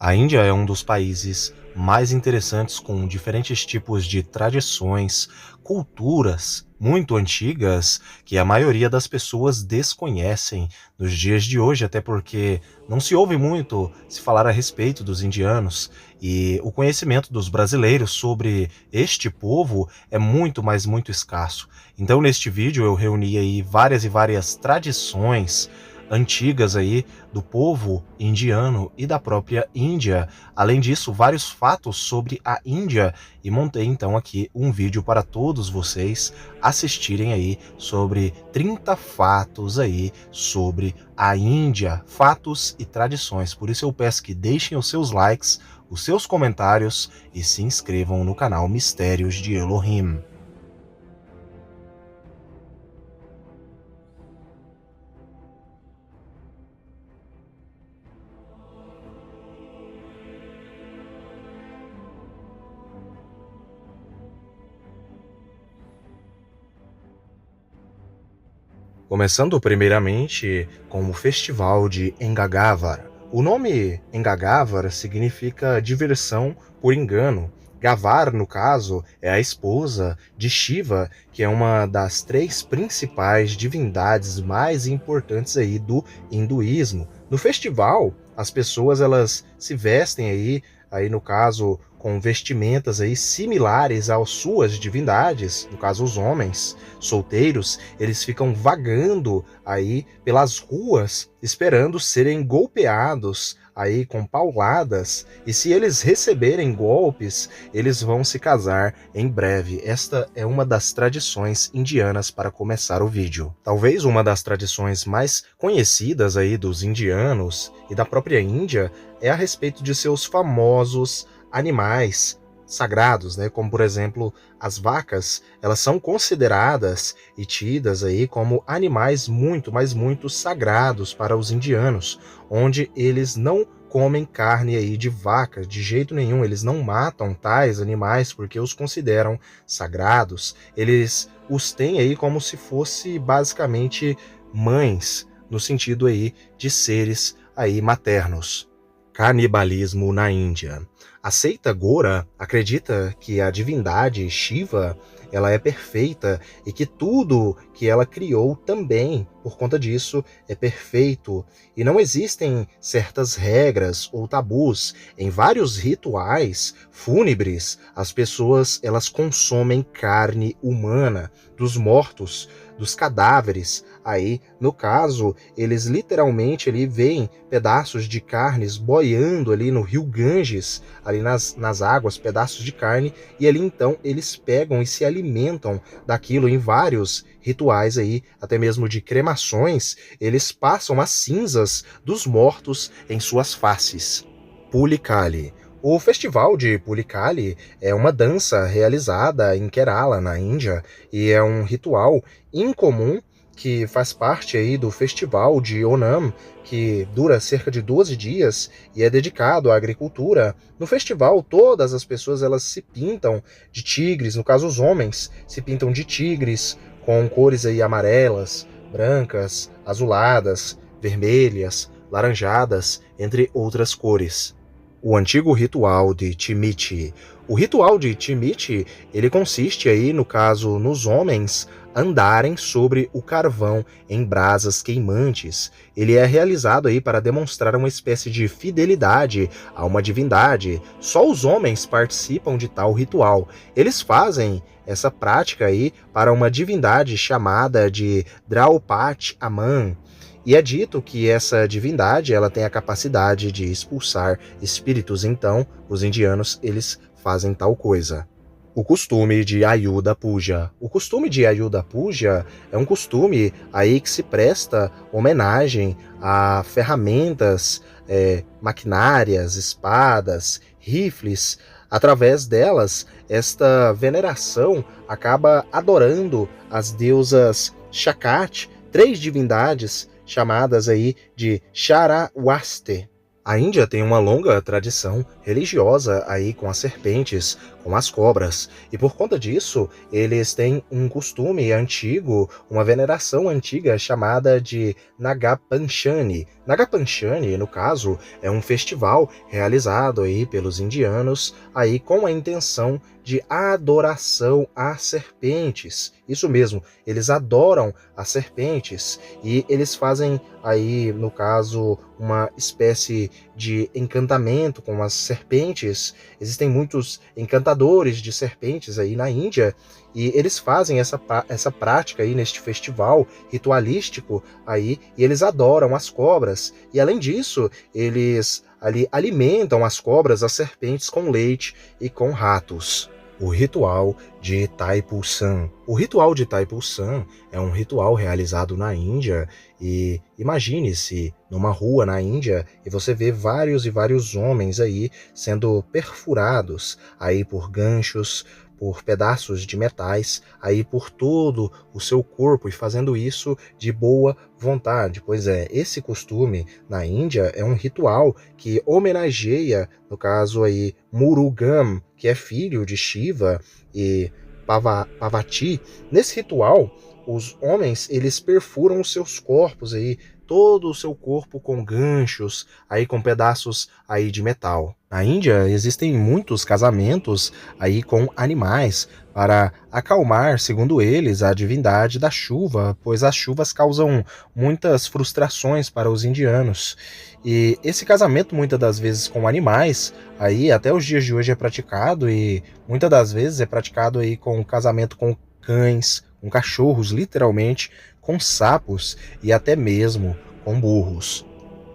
A Índia é um dos países mais interessantes com diferentes tipos de tradições, culturas muito antigas que a maioria das pessoas desconhecem nos dias de hoje, até porque não se ouve muito se falar a respeito dos indianos e o conhecimento dos brasileiros sobre este povo é muito, mas muito escasso. Então, neste vídeo eu reuni aí várias e várias tradições antigas aí do povo indiano e da própria Índia. Além disso, vários fatos sobre a Índia e montei então aqui um vídeo para todos vocês assistirem aí sobre 30 fatos aí sobre a Índia, fatos e tradições. Por isso eu peço que deixem os seus likes, os seus comentários e se inscrevam no canal Mistérios de Elohim. Começando primeiramente com o Festival de Engagavar. O nome Engagavar significa diversão por engano. Gavar, no caso, é a esposa de Shiva, que é uma das 3 principais divindades mais importantes aí do hinduísmo. No festival, as pessoas elas se vestem aí no caso com vestimentas aí similares às suas divindades, no caso os homens solteiros, eles ficam vagando aí pelas ruas esperando serem golpeados aí com pauladas, e se eles receberem golpes, eles vão se casar em breve. Esta é uma das tradições indianas para começar o vídeo. Talvez uma das tradições mais conhecidas aí dos indianos e da própria Índia é a respeito de seus famosos animais sagrados, né? Como por exemplo, as vacas, elas são consideradas e tidas aí como animais muito, mas muito sagrados para os indianos, onde eles não comem carne aí de vaca, de jeito nenhum, eles não matam tais animais porque os consideram sagrados. Eles os têm aí como se fosse basicamente mães, no sentido aí de seres aí maternos. Canibalismo na Índia. A seita Gora acredita que a divindade Shiva ela é perfeita e que tudo que ela criou também, por conta disso, é perfeito. E não existem certas regras ou tabus. Em vários rituais fúnebres, as pessoas elas consomem carne humana dos mortos, dos cadáveres. Aí, no caso, eles literalmente ali veem pedaços de carnes boiando ali no rio Ganges, ali nas águas, pedaços de carne, e ali então eles pegam e se alimentam daquilo em vários rituais aí, até mesmo de cremações, eles passam as cinzas dos mortos em suas faces. Pulikali. O festival de Pulikali é uma dança realizada em Kerala, na Índia, e é um ritual incomum que faz parte aí do festival de Onam, que dura cerca de 12 dias e é dedicado à agricultura. No festival, todas as pessoas elas se pintam de tigres, no caso os homens se pintam de tigres com cores aí amarelas, brancas, azuladas, vermelhas, laranjadas, entre outras cores. O antigo ritual de Timiti. O ritual de Timiti, ele consiste aí, no caso, nos homens andarem sobre o carvão em brasas queimantes. Ele é realizado aí para demonstrar uma espécie de fidelidade a uma divindade. Só os homens participam de tal ritual. Eles fazem essa prática aí para uma divindade chamada de Draupadi Amman. E é dito que essa divindade ela tem a capacidade de expulsar espíritos, então os indianos eles fazem tal coisa. O costume de Ayuda Puja. O costume de Ayuda Puja é um costume aí que se presta homenagem a ferramentas, maquinárias, espadas, rifles. Através delas, esta veneração acaba adorando as deusas Shakti, 3 divindades chamadas aí de Sharawaste. A Índia tem uma longa tradição religiosa aí com as serpentes, com as cobras. E por conta disso, eles têm um costume antigo, uma veneração antiga chamada de Nagapanchani. Nagapanchani, no caso, é um festival realizado aí pelos indianos aí com a intenção de adoração às serpentes. Isso mesmo, eles adoram as serpentes e eles fazem aí, no caso, uma espécie de encantamento com as serpentes. Existem muitos encantadores de serpentes aí na Índia e eles fazem essa prática aí neste festival ritualístico aí e eles adoram as cobras. E além disso, eles ali alimentam as cobras, as serpentes com leite e com ratos. O ritual de Thaipusam. O ritual de Thaipusam é um ritual realizado na Índia e imagine-se numa rua na Índia e você vê vários e vários homens aí sendo perfurados aí por ganchos, por pedaços de metais, aí por todo o seu corpo e fazendo isso de boa vontade. Pois é, esse costume na Índia é um ritual que homenageia, no caso aí, Murugam, que é filho de Shiva e Parvati. Nesse ritual, os homens, eles perfuram os seus corpos aí, todo o seu corpo com ganchos, aí com pedaços aí de metal. Na Índia existem muitos casamentos aí com animais para acalmar, segundo eles, a divindade da chuva, pois as chuvas causam muitas frustrações para os indianos. E esse casamento, muitas das vezes com animais, aí até os dias de hoje é praticado e muitas das vezes é praticado aí com casamento com cães, com cachorros, literalmente, com sapos e até mesmo com burros.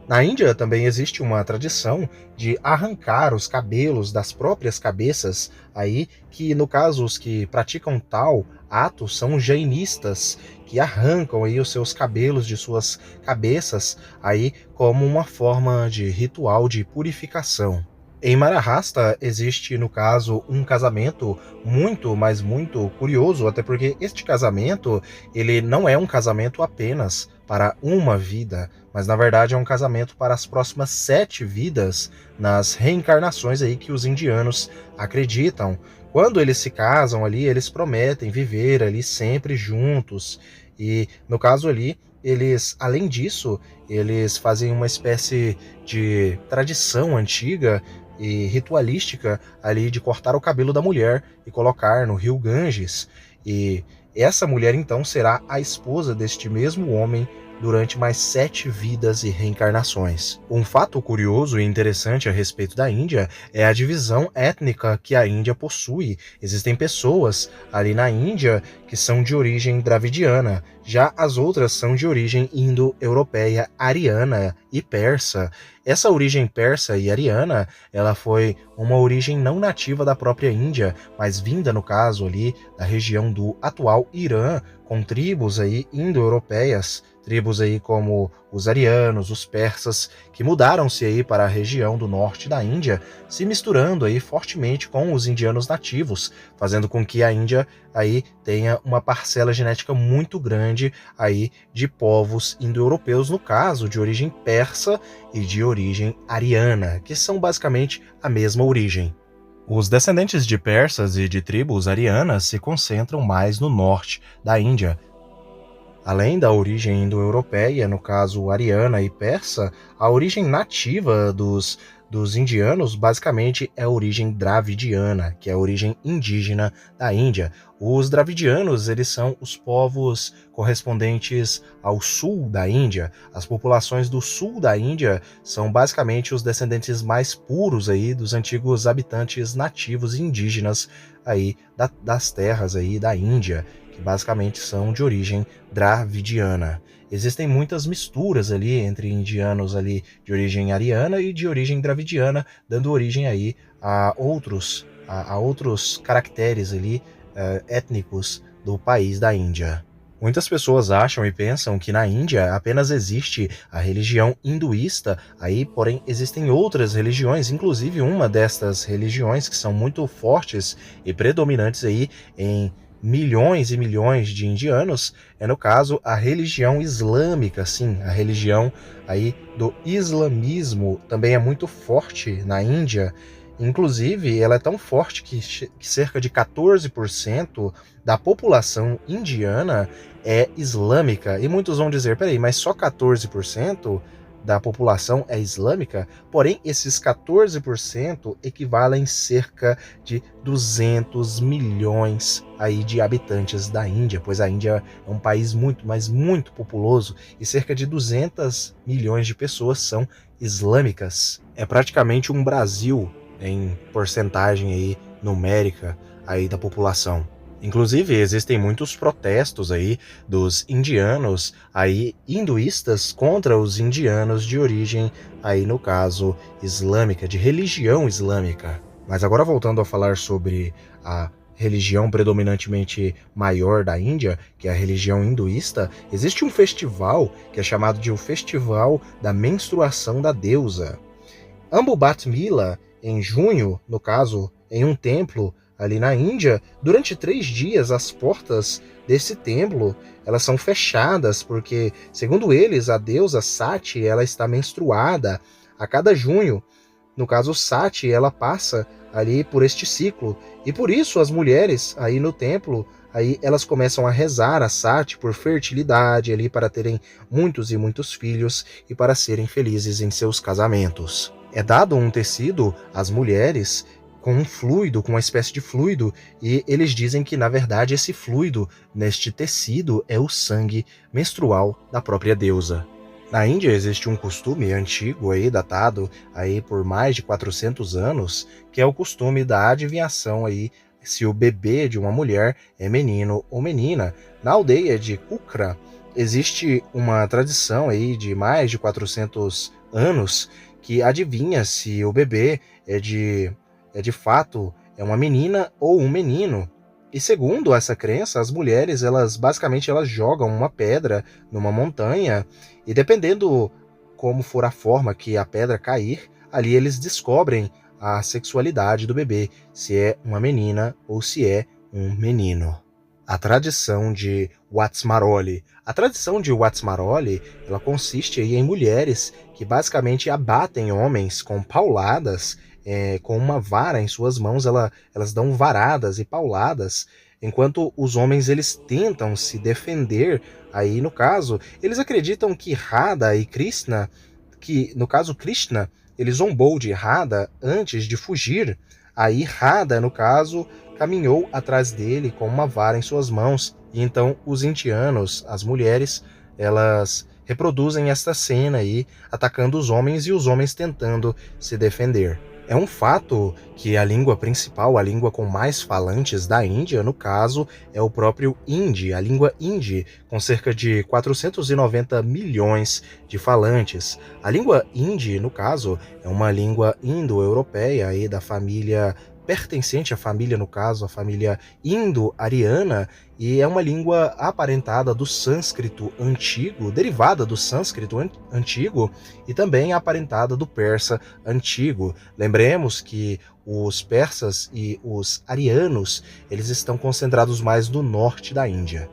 Na Índia também existe uma tradição de arrancar os cabelos das próprias cabeças, aí que no caso os que praticam tal ato são jainistas, que arrancam aí os seus cabelos de suas cabeças aí como uma forma de ritual de purificação. Em Maharashtra existe, no caso, um casamento muito, mas muito curioso, até porque este casamento, ele não é um casamento apenas para uma vida, mas na verdade é um casamento para as próximas 7 vidas nas reencarnações aí que os indianos acreditam. Quando eles se casam ali, eles prometem viver ali sempre juntos e, no caso ali, eles, além disso, eles fazem uma espécie de tradição antiga e ritualística ali de cortar o cabelo da mulher e colocar no rio Ganges. E essa mulher então será a esposa deste mesmo homem durante mais 7 vidas e reencarnações. Um fato curioso e interessante a respeito da Índia é a divisão étnica que a Índia possui. Existem pessoas ali na Índia que são de origem dravidiana, já as outras são de origem indo-europeia, ariana e persa. Essa origem persa e ariana, ela foi uma origem não nativa da própria Índia, mas vinda, no caso ali, da região do atual Irã, com tribos aí indo-europeias, tribos aí como os arianos, os persas, que mudaram-se aí para a região do norte da Índia, se misturando aí fortemente com os indianos nativos, fazendo com que a Índia aí tenha uma parcela genética muito grande aí de povos indo-europeus, no caso de origem persa e de origem ariana, que são basicamente a mesma origem. Os descendentes de persas e de tribos arianas se concentram mais no norte da Índia. Além da origem indo-europeia, no caso ariana e persa, a origem nativa dos indianos basicamente é a origem dravidiana, que é a origem indígena da Índia. Os dravidianos, eles são os povos correspondentes ao sul da Índia. As populações do sul da Índia são basicamente os descendentes mais puros aí dos antigos habitantes nativos indígenas aí das terras aí da Índia, que basicamente são de origem dravidiana. Existem muitas misturas ali entre indianos ali de origem ariana e de origem dravidiana, dando origem aí a outros caracteres ali étnicos do país da Índia. Muitas pessoas acham e pensam que na Índia apenas existe a religião hinduísta, aí, porém, existem outras religiões, inclusive uma destas religiões que são muito fortes e predominantes aí em milhões e milhões de indianos, é no caso a religião islâmica, sim, a religião aí do islamismo também é muito forte na Índia Inclusive, ela é tão forte que cerca de 14% da população indiana é islâmica. E muitos vão dizer, peraí, mas só 14% da população é islâmica? Porém, esses 14% equivalem cerca de 200 milhões aí de habitantes da Índia, pois a Índia é um país muito, mas muito populoso e cerca de 200 milhões de pessoas são islâmicas. É praticamente um Brasil em porcentagem aí numérica aí da população. Inclusive, existem muitos protestos aí dos indianos aí hinduístas contra os indianos de origem aí no caso islâmica, de religião islâmica. Mas agora voltando a falar sobre a religião predominantemente maior da Índia, que é a religião hinduísta, existe um festival que é chamado de o Festival da Menstruação da Deusa. Ambubat Mila, em junho, no caso, em um templo ali na Índia, durante 3 dias as portas desse templo elas são fechadas porque, segundo eles, a deusa Sati ela está menstruada a cada junho. No caso, Sati ela passa ali por este ciclo e por isso as mulheres aí no templo aí elas começam a rezar a Sati por fertilidade ali para terem muitos e muitos filhos e para serem felizes em seus casamentos. É dado um tecido às mulheres com um fluido, com uma espécie de fluido, e eles dizem que, na verdade, esse fluido neste tecido é o sangue menstrual da própria deusa. Na Índia existe um costume antigo aí, datado aí por mais de 400 anos, que é o costume da adivinhação aí se o bebê de uma mulher é menino ou menina. Na aldeia de Kukra existe uma tradição aí de mais de 400 anos que adivinha se o bebê de fato é uma menina ou um menino. E segundo essa crença, as mulheres, elas basicamente elas jogam uma pedra numa montanha e dependendo como for a forma que a pedra cair, ali eles descobrem a sexualidade do bebê, se é uma menina ou se é um menino. A tradição de Watsmaroli. A tradição de Watsmaroli, ela consiste aí em mulheres que basicamente abatem homens com pauladas, com uma vara em suas mãos, elas dão varadas e pauladas, enquanto os homens eles tentam se defender. Aí, no caso, eles acreditam que Radha e Krishna, que no caso Krishna, ele zombou de Radha antes de fugir. Aí Radha, no caso, caminhou atrás dele com uma vara em suas mãos. E então os indianos, as mulheres, elas reproduzem esta cena aí, atacando os homens e os homens tentando se defender. É um fato que a língua principal, a língua com mais falantes da Índia, no caso, é o próprio Hindi, a língua Hindi, com cerca de 490 milhões de falantes. A língua Hindi, no caso, é uma língua indo-europeia aí da família pertencente à família, no caso, a família indo-ariana, e é uma língua aparentada do sânscrito antigo, derivada do sânscrito antigo, e também aparentada do persa antigo. Lembremos que os persas e os arianos, eles estão concentrados mais no norte da Índia.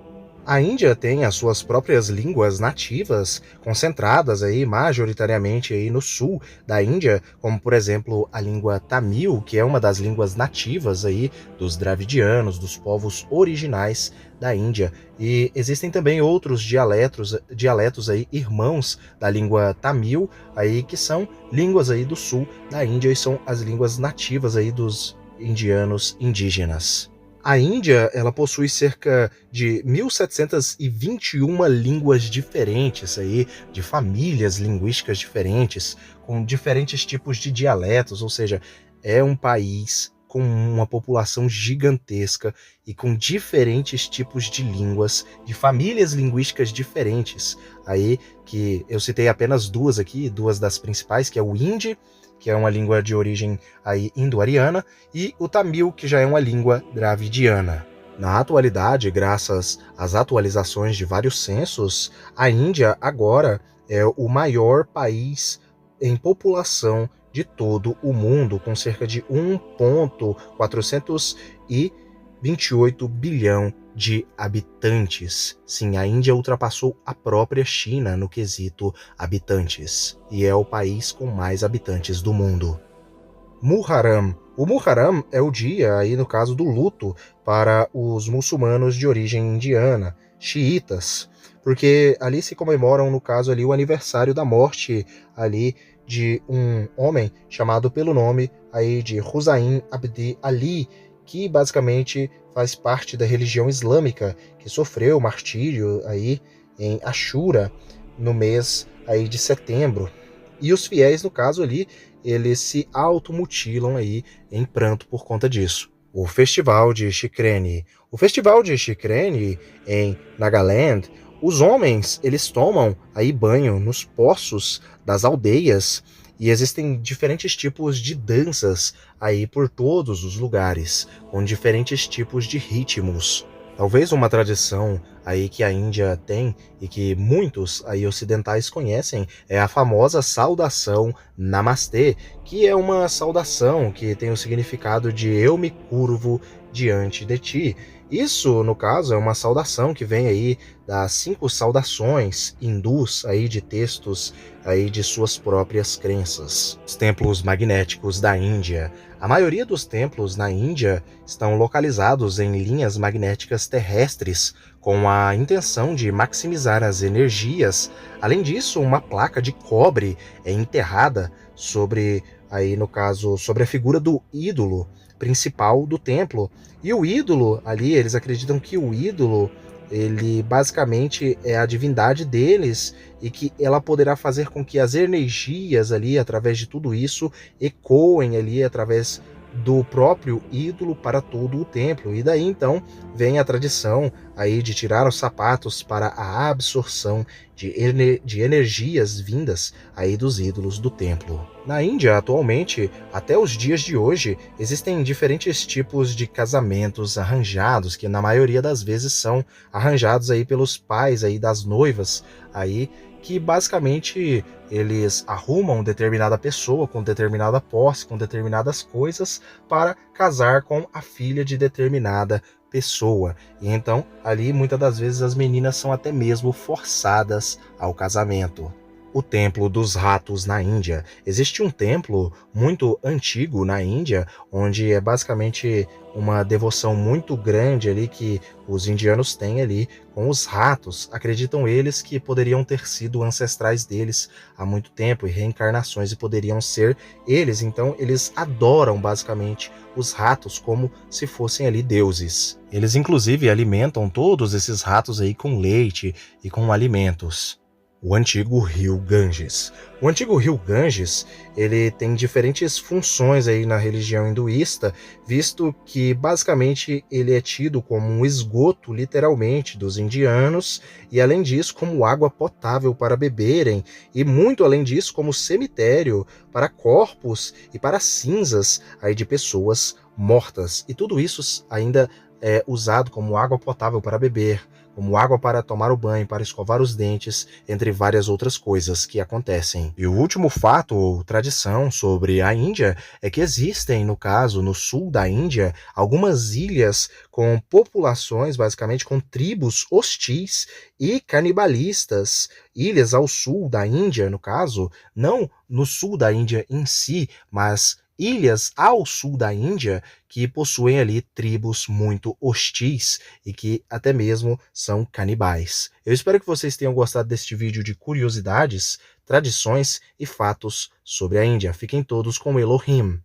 A Índia tem as suas próprias línguas nativas, concentradas aí majoritariamente aí no sul da Índia, como por exemplo a língua tamil, que é uma das línguas nativas aí dos dravidianos, dos povos originais da Índia. E existem também outros dialetos aí irmãos da língua tamil aí que são línguas aí do sul da Índia e são as línguas nativas aí dos indianos indígenas. A Índia, ela possui cerca de 1.721 línguas diferentes aí, de famílias linguísticas diferentes, com diferentes tipos de dialetos, ou seja, é um país com uma população gigantesca e com diferentes tipos de línguas, de famílias linguísticas diferentes. Aí que eu citei apenas duas aqui, duas das principais, que é o Hindi, que é uma língua de origem aí indo-ariana, e o tamil, que já é uma língua dravidiana. Na atualidade, graças às atualizações de vários censos, a Índia agora é o maior país em população de todo o mundo, com cerca de 1,428 bilhão de habitantes. Sim, a Índia ultrapassou a própria China no quesito habitantes, e é o país com mais habitantes do mundo. Muharram. O Muharram é o dia, aí no caso do luto, para os muçulmanos de origem indiana, xiitas, porque ali se comemoram, no caso ali, o aniversário da morte ali de um homem chamado pelo nome aí de Hussein Abdi Ali, que basicamente faz parte da religião islâmica, que sofreu martírio aí em Ashura, no mês aí de setembro. E os fiéis, no caso ali, eles se automutilam aí em pranto por conta disso. O Festival de Shikreni. O Festival de Shikreni, em Nagaland, os homens, eles tomam aí banho nos poços das aldeias e existem diferentes tipos de danças aí por todos os lugares, com diferentes tipos de ritmos. Talvez uma tradição aí que a Índia tem e que muitos aí ocidentais conhecem é a famosa saudação Namastê, que é uma saudação que tem o significado de eu me curvo diante de ti. Isso, no caso, é uma saudação que vem aí das 5 saudações hindus aí de textos aí de suas próprias crenças. Os templos magnéticos da Índia. A maioria dos templos na Índia estão localizados em linhas magnéticas terrestres com a intenção de maximizar as energias. Além disso, uma placa de cobre é enterrada sobre, aí no caso, sobre a figura do ídolo principal do templo. E o ídolo ali, eles acreditam que o ídolo, ele basicamente é a divindade deles e que ela poderá fazer com que as energias ali, através de tudo isso, ecoem ali através do próprio ídolo para todo o templo. E daí então vem a tradição aí de tirar os sapatos para a absorção de energias vindas aí dos ídolos do templo. Na Índia, atualmente, até os dias de hoje, existem diferentes tipos de casamentos arranjados, que na maioria das vezes são arranjados aí pelos pais aí das noivas aí, que basicamente eles arrumam determinada pessoa com determinada posse, com determinadas coisas para casar com a filha de determinada pessoa. E então, ali muitas das vezes as meninas são até mesmo forçadas ao casamento. O Templo dos Ratos na Índia. Existe um templo muito antigo na Índia, onde é basicamente uma devoção muito grande ali que os indianos têm ali com os ratos. Acreditam eles que poderiam ter sido ancestrais deles há muito tempo e reencarnações e poderiam ser eles. Então eles adoram basicamente os ratos como se fossem ali deuses. Eles inclusive alimentam todos esses ratos aí com leite e com alimentos. O antigo rio Ganges. O antigo rio Ganges, ele tem diferentes funções aí na religião hinduísta, visto que basicamente ele é tido como um esgoto, literalmente, dos indianos, e além disso, como água potável para beberem, e muito além disso, como cemitério para corpos e para cinzas aí de pessoas mortas. E tudo isso ainda é usado como água potável para beber, como água para tomar o banho, para escovar os dentes, entre várias outras coisas que acontecem. E o último fato ou tradição sobre a Índia é que existem, no caso, no sul da Índia, algumas ilhas com populações, basicamente com tribos hostis e canibalistas. Ilhas ao sul da Índia, no caso, não no sul da Índia em si, mas ilhas ao sul da Índia que possuem ali tribos muito hostis e que até mesmo são canibais. Eu espero que vocês tenham gostado deste vídeo de curiosidades, tradições e fatos sobre a Índia. Fiquem todos com Elohim.